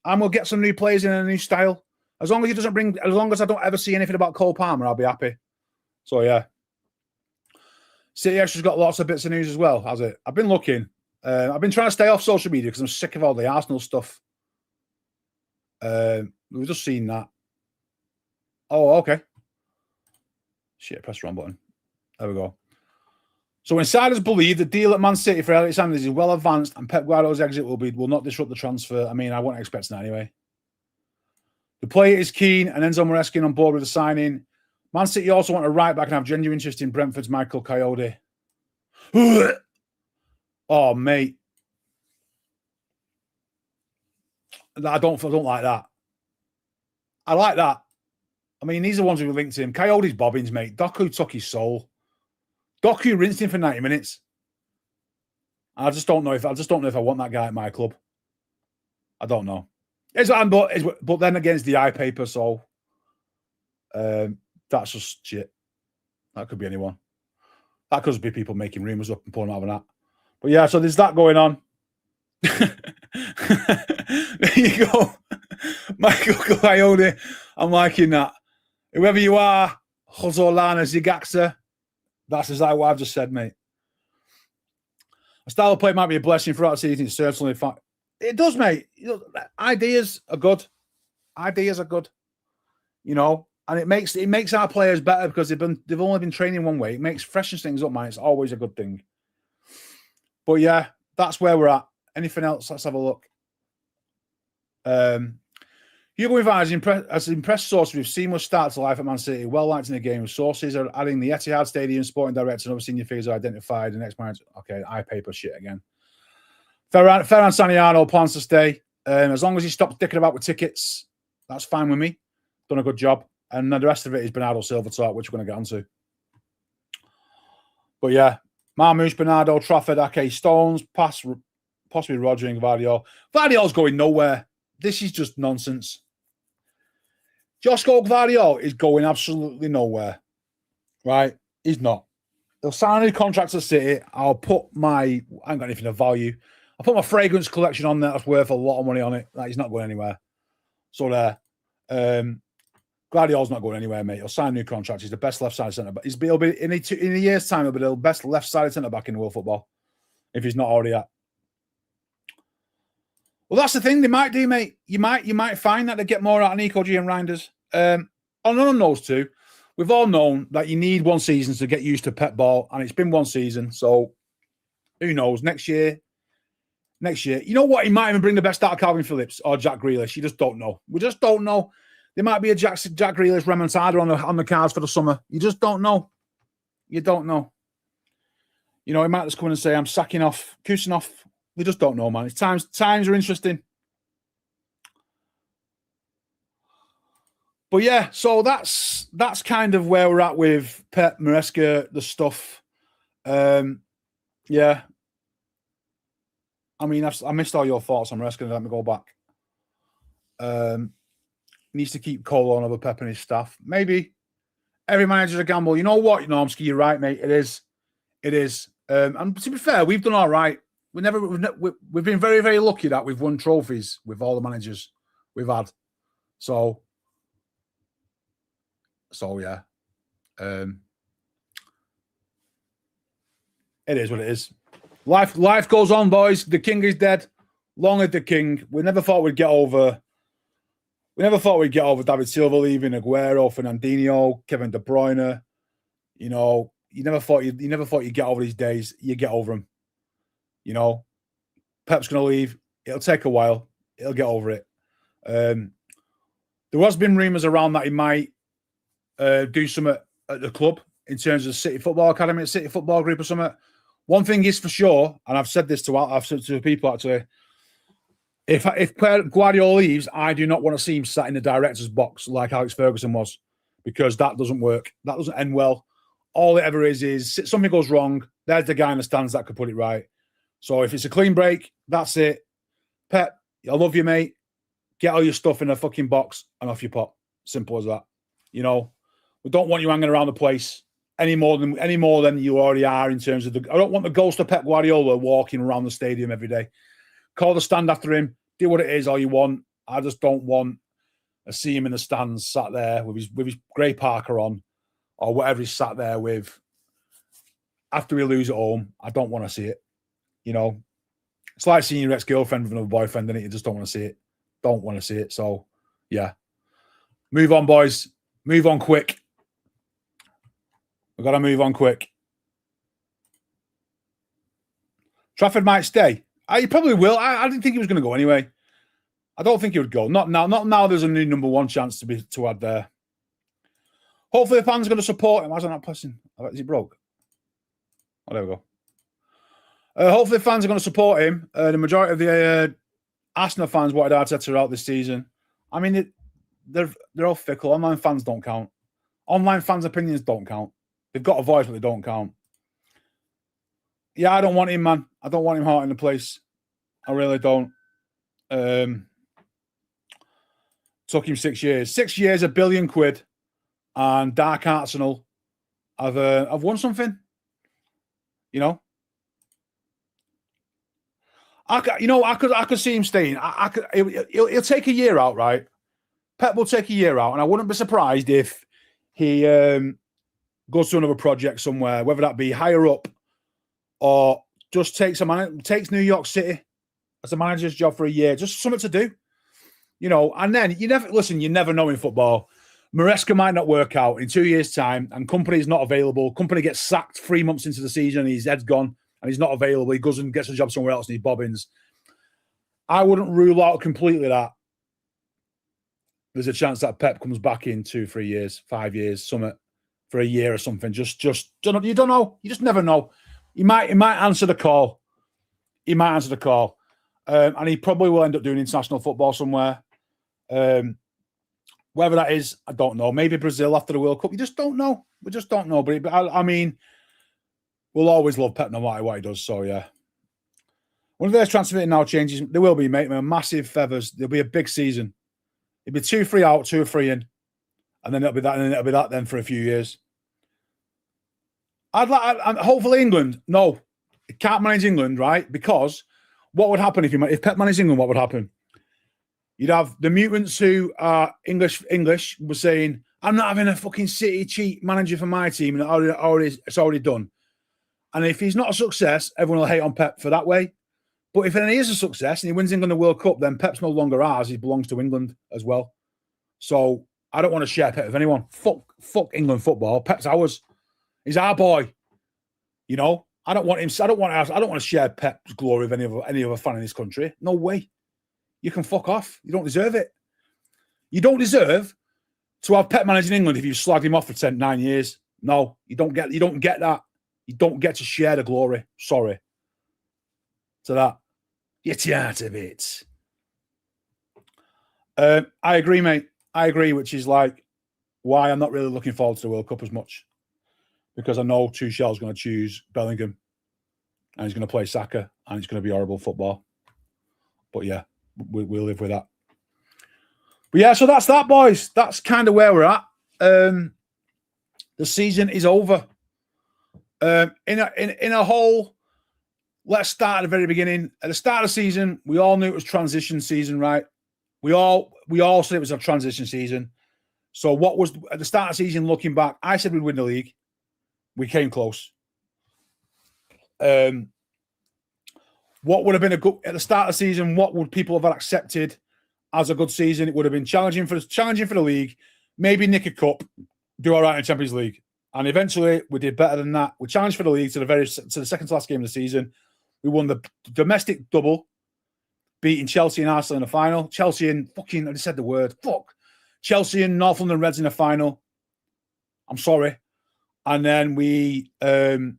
And we'll get some new players in a new style. As long as I don't ever see anything about Cole Palmer, I'll be happy. So yeah. City Extra's got lots of bits of news as well, has it? I've been looking. I've been trying to stay off social media because I'm sick of all the Arsenal stuff. We've just seen that. Oh, okay. Shit, press the wrong button. There we go. So insiders believe the deal at Man City for Elliot Sanders is well advanced and Pep Guardiola's exit will not disrupt the transfer. I mean, I wasn't expecting that anyway. The player is keen and Enzo Maresca on board with the signing. Man City also want a right back and have genuine interest in Brentford's Michael Coyote. Oh, mate. I don't like that. I like that. I mean, these are the ones who linked to him. Coyote's bobbins, mate. Doku took his soul. Doku rinsed him for 90 minutes. I just don't know if I want that guy at my club. I don't know. But then again, it's the eye paper, so that's just shit. That could be anyone. That could be people making rumours up and pulling out of that. But yeah, so there's that going on. There you go. Michael Coyote. I'm liking that. Whoever you are, Jozolana Zigaxa. That's exactly what I've just said, mate. A style of play might be a blessing throughout the season. It's certainly fun. It does, mate. You know, ideas are good. You know, And it makes our players better because they've only been training one way. It makes freshens things up, man. It's always a good thing. But yeah, that's where we're at. Anything else? Let's have a look. Hugo Ivan has impressed sources with seamless start to life at Man City. Well liked in the game. Sources are adding the Etihad Stadium, sporting director, and other senior figures are identified. The next manager. Okay, eye paper shit again. Ferran Saniano plans to stay. As long as he stops dicking about with tickets, that's fine with me. Done a good job. And the rest of it is Bernardo Silva talk, which we're going to get onto. But yeah, Marmoush, Bernardo, Trafford, Ake, Stones, possibly Roger and Gvardiol. Gvardiol's going nowhere. This is just nonsense. Josko Gvardiol is going absolutely nowhere. Right? He's not. He'll sign a new contract to City. I ain't got anything of value. I'll put my fragrance collection on there that's worth a lot of money on it. He's not going anywhere. So there. Guardiola's not going anywhere, mate. He'll sign a new contract. He's the best left-sided centre-back. He'll be in a year's time. He'll be the best left-sided centre-back in world football, if he's not already at. Well, that's the thing they might do, mate. You might find that they get more out of Nico G and Reinders. On those two, we've all known that you need one season to get used to Pep ball, and it's been one season. So who knows? Next year, you know what? He might even bring the best out of Calvin Phillips or Jack Grealish. You just don't know. We just don't know. There might be a Jack Grealish remontada on the cards for the summer. You just don't know. You don't know. You know, he might just come in and say, I'm sacking off, Kusin off. We just don't know, man. Times are interesting. But yeah, so that's kind of where we're at with Pep, Maresca, the stuff. Yeah. I mean, I missed all your thoughts on Maresca. Let me go back. Needs to keep Cole on over Pep and his staff. Maybe every manager's a gamble. You know what, Normski, you're right, mate. It is. And to be fair, we've done all right. We've been very, very lucky that we've won trophies with all the managers we've had. So yeah. It is what it is. Life goes on, boys. The king is dead. Long live the king. We never thought we'd get over David Silva leaving, Aguero, Fernandinho, Kevin De Bruyne. You know, you never thought you'd get over these days. You get over them. You know, Pep's going to leave. It'll take a while. He'll get over it. There has been rumours around that he might do something at the club in terms of City Football Academy, City Football Group or something. One thing is for sure, and I've said to people actually, if Guardiola leaves, I do not want to see him sat in the director's box like Alex Ferguson was, because that doesn't work. That doesn't end well. All it ever is something goes wrong. There's the guy in the stands that could put it right. So if it's a clean break, that's it. Pep, I love you, mate. Get all your stuff in a fucking box and off your pot. Simple as that. You know, we don't want you hanging around the place any more than you already are in terms of I don't want the ghost of Pep Guardiola walking around the stadium every day. Call the stand after him. Do what it is all you want. I just don't want to see him in the stands sat there with his grey Parker on or whatever he's sat there with after we lose at home. I don't want to see it. You know, it's like seeing your ex-girlfriend with another boyfriend, and you just don't want to see it. Don't want to see it. So, yeah. Move on, boys. Move on quick. We've got to move on quick. Trafford might stay. He probably will. I didn't think he was going to go anyway. I don't think he would go. Not now. Not now. There's a new number one chance to add there. Hopefully the fans are going to support him. How's that not pressing? Is he broke? Oh, there we go. Hopefully the fans are going to support him. The majority of the Arsenal fans wanted Arteta out this season. I mean, they're all fickle. Online fans don't count. Online fans' opinions don't count. They've got a voice, but they don't count. Yeah, I don't want him, man. I don't want him hot in the place. I really don't. Took him 6 years. 6 years, £1 billion, and Dark Artsenal. I've won something. You know. I could see him staying. He'll take a year out, right? Pep will take a year out, and I wouldn't be surprised if he goes to another project somewhere, whether that be higher up or just takes New York City as a manager's job for a year, just something to do, you know. And then you never know in football. Maresca might not work out in 2 years' time, and Company's not available. Company gets sacked 3 months into the season, and his head's gone, and he's not available. He goes and gets a job somewhere else, and he's bobbins. I wouldn't rule out completely that there's a chance that Pep comes back in 2, 3 years, 5 years, something for a year or something. Just don't know. You don't know. You just never know. He might answer the call. He might answer the call, and he probably will end up doing international football somewhere. Whether that is, I don't know. Maybe Brazil after the World Cup. You just don't know. We just don't know. But I mean, we'll always love Pep no matter what he does. So yeah. One of their transfer now changes. There will be, mate. Massive feathers. There'll be a big season. It'll be 2-3 out, 2-3 in, and then it'll be that, and then it'll be that. Then for a few years. Hopefully England. No, it can't manage England, right? Because what would happen if Pep managed England? What would happen? You'd have the mutants who are English were saying, "I'm not having a fucking City cheat manager for my team," and it's already done. And if he's not a success, everyone will hate on Pep for that way. But if he is a success and he wins England the World Cup, then Pep's no longer ours. He belongs to England as well. So I don't want to share Pep with anyone. Fuck England football. Pep's ours. He's our boy. You know, I don't want him. I don't want to share Pep's glory with any other fan in this country. No way. You can fuck off. You don't deserve it. You don't deserve to have Pep managing England if you slagged him off for 9 years. No, you don't get that. You don't get to share the glory. Sorry. To that. Get out of it. I agree, mate. I agree, which is like why I'm not really looking forward to the World Cup as much. Because I know Tuchel's going to choose Bellingham and he's going to play Saka and it's going to be horrible football. But yeah, we'll live with that. But yeah, so that's that, boys. That's kind of where we're at. The season is over. In a whole, let's start at the very beginning. At the start of the season, we all knew it was transition season, right? We all said it was a transition season. So what was at the start of the season, looking back, I said we'd win the league. We came close. What would have been a good at the start of the season? What would people have accepted as a good season? It would have been challenging for the league, maybe nick a cup, do all right in the Champions League, and eventually we did better than that. We challenged for the league to the second to last game of the season. We won the domestic double, beating Chelsea and Arsenal in the final. Chelsea and fucking I just said the word fuck. Chelsea and North London Reds in the final. I'm sorry. And then we, in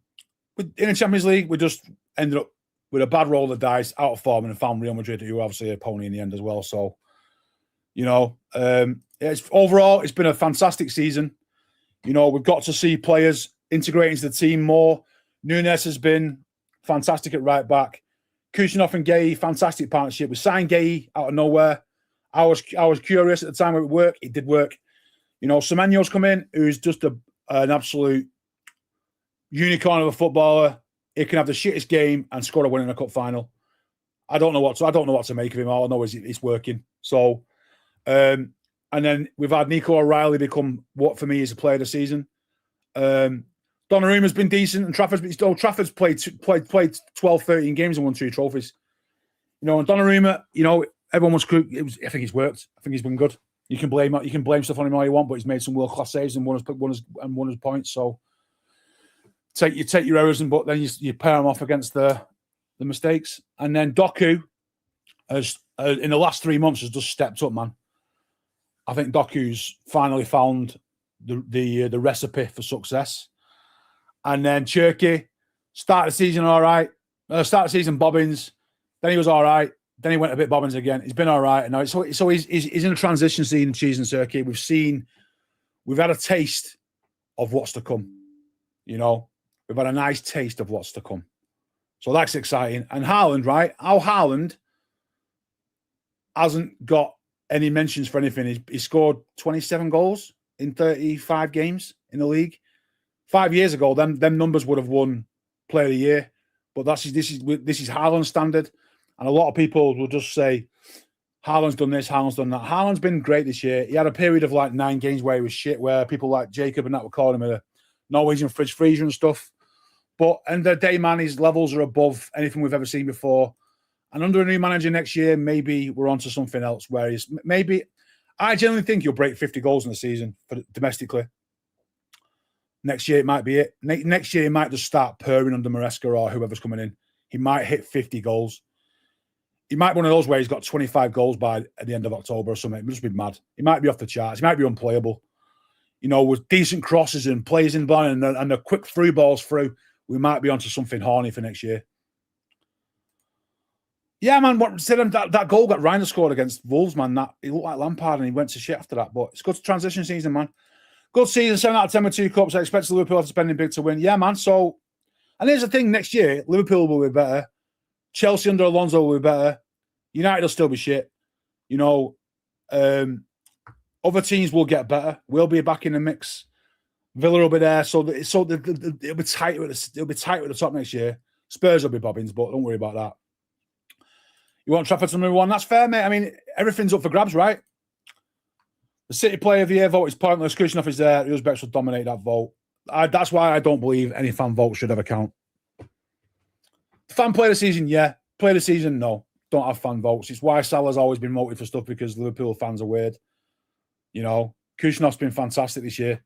the Champions League, we just ended up with a bad roll of dice, out of form, and found Real Madrid, who were obviously a pony in the end as well. So, you know, overall, it's been a fantastic season. You know, we've got to see players integrate into the team more. Nunes has been fantastic at right back. Kuznetsov and Gay, fantastic partnership. We signed Gay out of nowhere. I was curious at the time, would it work? It did work. You know, Semenyo's come in, who's just an absolute unicorn of a footballer. He can have the shittest game and score a win in a cup final. I don't know what to make of him. All I know is it's working. So, and then we've had Nico O'Reilly become what for me is a player of the season. Donnaruma's been decent, and Trafford's played 12, 13 games and won 2 trophies. You know, and Donnarumma, you know, everyone was. I think he's worked. I think he's been good. You can blame stuff on him all you want, but he's made some world class saves and won his points. So you take your errors, but then you pair them off against the mistakes. And then Doku has in the last 3 months has just stepped up, man. I think Doku's finally found the recipe for success. And then Cherky started the season all right. Start the season bobbins. Then he was all right. Then he went a bit bobbins again. He's been all right. And now so he's in a transition season, cheese and circuit. We've had a taste of what's to come. You know, we've had a nice taste of what's to come. So that's exciting. And Haaland, right? How Haaland hasn't got any mentions for anything. He scored 27 goals in 35 games in the league. 5 years ago, them numbers would have won Player of the Year. But this is Haaland's standard. And a lot of people will just say, Haaland's done this, Haaland's done that. Haaland's been great this year. He had a period of like 9 games where he was shit, where people like Jacob and that were calling him a Norwegian fridge freezer and stuff. But end of the day, man, his levels are above anything we've ever seen before. And under a new manager next year, maybe we're onto something else where he's maybe, I genuinely think he'll break 50 goals in the season for domestically. Next year, it might be it. Next year, he might just start purring under Maresca or whoever's coming in. He might hit 50 goals. He might be one of those where he's got 25 goals by at the end of October or something. It would just be mad. He might be off the charts. He might be unplayable. You know, with decent crosses and plays in blind and the quick through balls through, we might be onto something horny for next year. Yeah, man. That goal that Reiner scored against Wolves, man, that he looked like Lampard and he went to shit after that. But it's good transition season, man. Good season, 7 out of 10 with 2 cups. I expect Liverpool to spend big to win. Yeah, man. So, and here's the thing: next year, Liverpool will be better. Chelsea under Alonso will be better. United will still be shit. You know, other teams will get better. We'll be back in the mix. Villa will be there, so it'll be tight. It'll be tight at the top next year. Spurs will be bobbins, but don't worry about that. You want Trafford to number 1? That's fair, mate. I mean, everything's up for grabs, right? The City Player of the Year vote is pointless. Kushnoff is there. Uzbeks will dominate that vote. That's why I don't believe any fan vote should ever count. Fan Player of the Season, yeah. Player of the Season, no. Don't have fan votes. It's why Salah's always been voted for stuff because Liverpool fans are weird. You know, Kushnoff's been fantastic this year.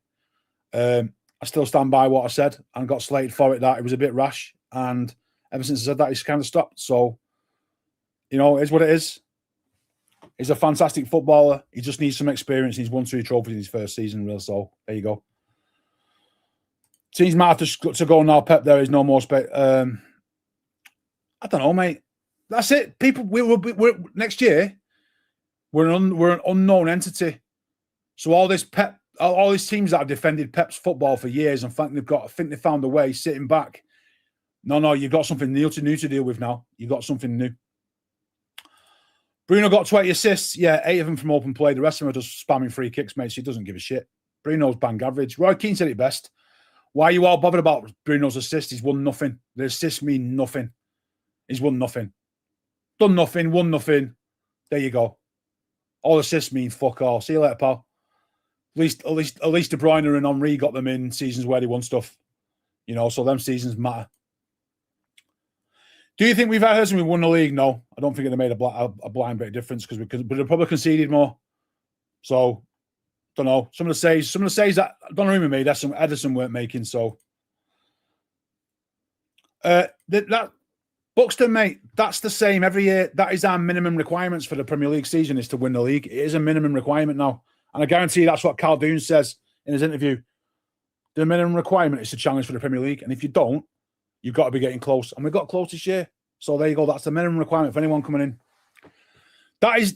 I still stand by what I said and got slated for it that it was a bit rash. And ever since I said that, he's kind of stopped. So, you know, it is what it is. He's a fantastic footballer. He just needs some experience. He's won 2 trophies in his first season, real. So there you go. Teams might have to go now. Pep, there is no more space. I don't know, mate. That's it. People, we're next year. We're an unknown entity. So all these teams that have defended Pep's football for years and think they found a way sitting back. No, you've got something new to deal with now. You've got something new. Bruno got 20 assists. Yeah, 8 of them from open play. The rest of them are just spamming free kicks, mate. So he doesn't give a shit. Bruno's bang average. Roy Keane said it best. Why are you all bothered about Bruno's assist? He's won nothing. The assists mean nothing. He's won nothing. Done nothing, won nothing. There you go. All assists mean fuck all. See you later, pal. At least De Bruyne and Henry got them in seasons where they won stuff. You know, so them seasons matter. Do you think we've heard we won the league? No, I don't think it made a blind bit of difference but they probably conceded more. So, don't know. Some of the saves that don't remember me. That's some Edison weren't making. So, that Buxton, mate, that's the same every year. That is our minimum requirements for the Premier League season is to win the league. It is a minimum requirement now, and I guarantee that's what Caldoon says in his interview. The minimum requirement is to challenge for the Premier League, and if you don't, you've got to be getting close. And we got close this year. So there you go. That's the minimum requirement for anyone coming in.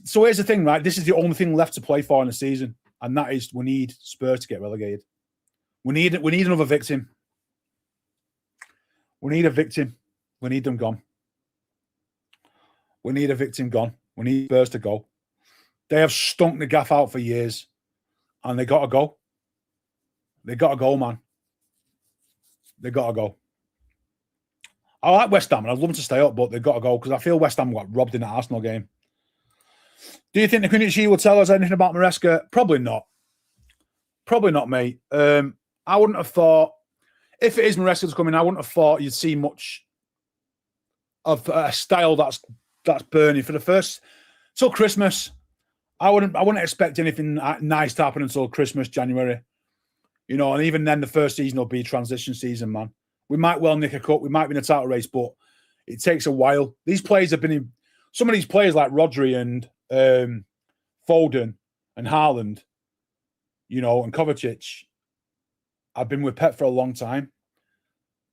So here's the thing, right? This is the only thing left to play for in the season. And that is we need Spurs to get relegated. We need another victim. We need a victim. We need them gone. We need a victim gone. We need Spurs to go. They have stunk the gaff out for years. And they got to go. They got to go, man. They got to go. I like West Ham, and I'd love them to stay up, but they've got to go because I feel West Ham got robbed in that Arsenal game. Do you think the Community Shield will tell us anything about Maresca? Probably not. Probably not, mate. I wouldn't have thought, if it is Maresca's coming, I wouldn't have thought you'd see much of a style that's burning for the first till Christmas. I wouldn't expect anything nice to happen until Christmas, January. You know, and even then, the first season will be transition season, man. We might well nick a cup. We might be in a title race, but it takes a while. These players have been in. Some of these players like Rodri and Foden and Haaland, you know, and Kovacic, have been with Pep for a long time.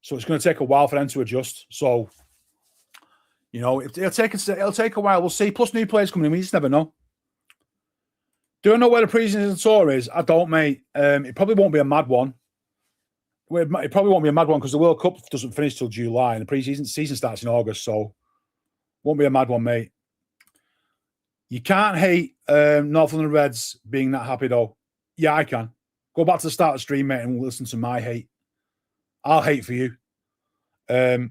So it's going to take a while for them to adjust. So, you know, it'll take a while. We'll see. Plus new players coming in. We just never know. Do I know where the preseason tour is? I don't, mate. It probably won't be a mad one. It probably won't be a mad one because the World Cup doesn't finish till July and the season starts in August, so won't be a mad one, mate. You can't hate Northumberland Reds being that happy, though. Yeah, I can. Go back to the start of the stream, mate, and listen to my hate. I'll hate for you. No,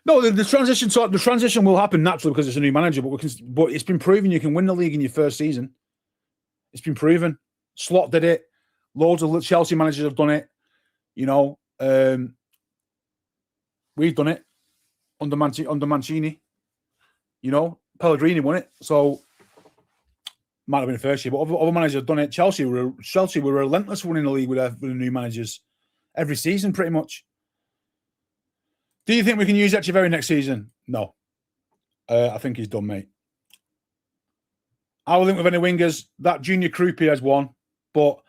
the transition will happen naturally because it's a new manager, but it's been proven you can win the league in your first season. It's been proven. Slot did it. Loads of Chelsea managers have done it. You know, we've done it under Mancini. You know, Pellegrini won it. So might have been the first year, but other managers have done it. Chelsea were relentless winning the league with the new managers every season, pretty much. Do you think we can use Echeverri next season? No. I think he's done, mate. I will link with any wingers. That Junior Krupi has one, but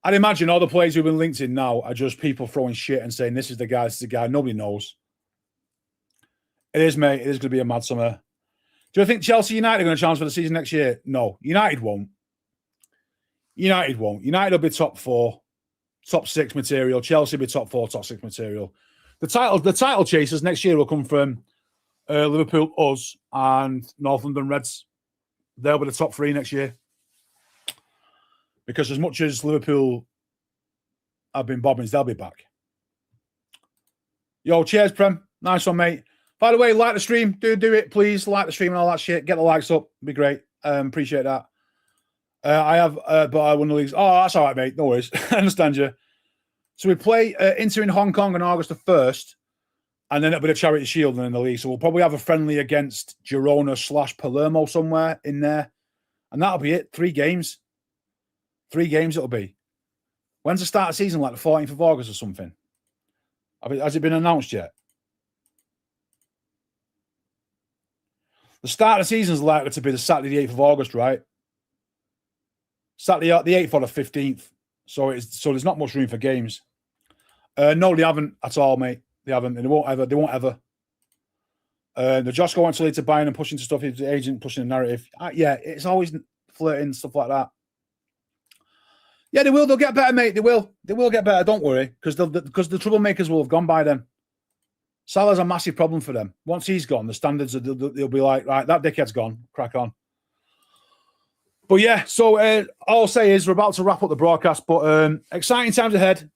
I'd imagine all the players who've been linked in now are just people throwing shit and saying, this is the guy, this is the guy. Nobody knows. It is, mate. It is going to be a mad summer. Do you think Chelsea United are going to chance for the season next year? No. United won't. United will be top 4, top 6 material. Chelsea will be top 4, top 6 material. The title chasers next year will come from Liverpool, us, and North London Reds. They'll be the top 3 next year. Because as much as Liverpool have been bobbins, they'll be back. Yo, cheers, Prem. Nice one, mate. By the way, like the stream. Do it, please. Like the stream and all that shit. Get the likes up. It'd be great. Appreciate that. I have, but I won the leagues. Oh, that's all right, mate. No worries. I understand you. So we play Inter in Hong Kong on August the 1st, and then it'll be the Charity Shield in the league. So we'll probably have a friendly against Girona/Palermo somewhere in there, and that'll be it. 3 games. 3 games it'll be. When's the start of the season? Like the 14th of August or something? Has it been announced yet? The start of the season is likely to be the Saturday, the 8th of August, right? Saturday, the 8th or the 15th. So there's not much room for games. No, they haven't at all, mate. They haven't. And they won't ever. The Josko wants to lead to buying and pushing to stuff. He's the agent pushing the narrative. Yeah, it's always flirting, stuff like that. Yeah, they will. They'll get better, mate. They will. They will get better. Don't worry, because the troublemakers will have gone by then. Salah's a massive problem for them. Once he's gone, the standards they'll be like, right, that dickhead's gone. Crack on. But yeah, so all I'll say is we're about to wrap up the broadcast, but exciting times ahead.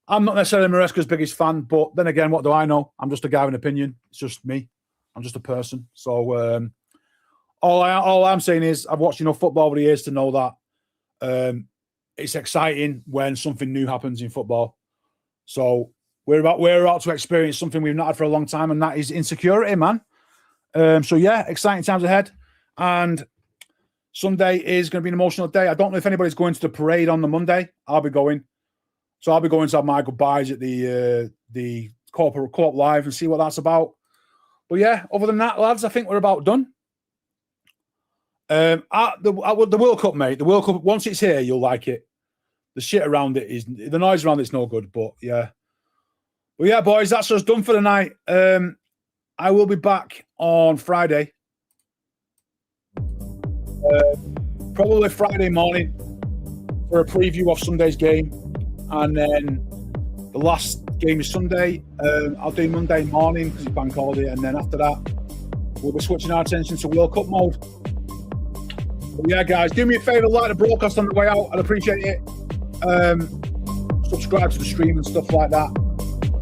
I'm not necessarily Maresca's biggest fan, but then again, what do I know? I'm just a guy with an opinion. It's just me. I'm just a person. So all I'm saying is I've watched enough football over the years to know that it's exciting when something new happens in football. So we're about to experience something we've not had for a long time, and that is insecurity, man. So yeah, exciting times ahead. And Sunday is going to be an emotional day. I don't know if anybody's going to the parade on the Monday. I'll be going. So I'll be going to have my goodbyes at the corporate co-op live and see what that's about. But yeah, other than that, lads, I think we're about done. The World Cup, mate. The World Cup, once it's here, you'll like it. The shit around it is, the noise around it's no good, but yeah. But yeah, boys, that's us done for the night. I will be back on Friday. Probably Friday morning for a preview of Sunday's game. And then the last game is Sunday. I'll do Monday morning because it's bank holiday. And then after that, we'll be switching our attention to World Cup mode. But yeah, guys, do me a favour, like the broadcast on the way out. I'd appreciate it. Subscribe to the stream and stuff like that.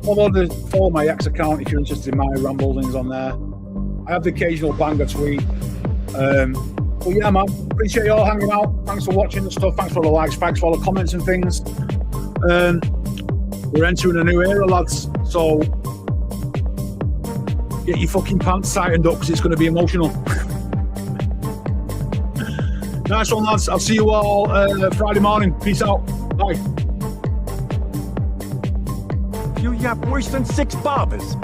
Follow my X account if you're interested in my ramblings on there. I have the occasional banger tweet. But yeah, man, appreciate you all hanging out. Thanks for watching and stuff. Thanks for all the likes. Thanks for all the comments and things. We're entering a new era, lads. So get your fucking pants tightened up because it's going to be emotional. Nice one, lads. I'll see you all Friday morning. Peace out. Bye. You have worse than 6 barbers.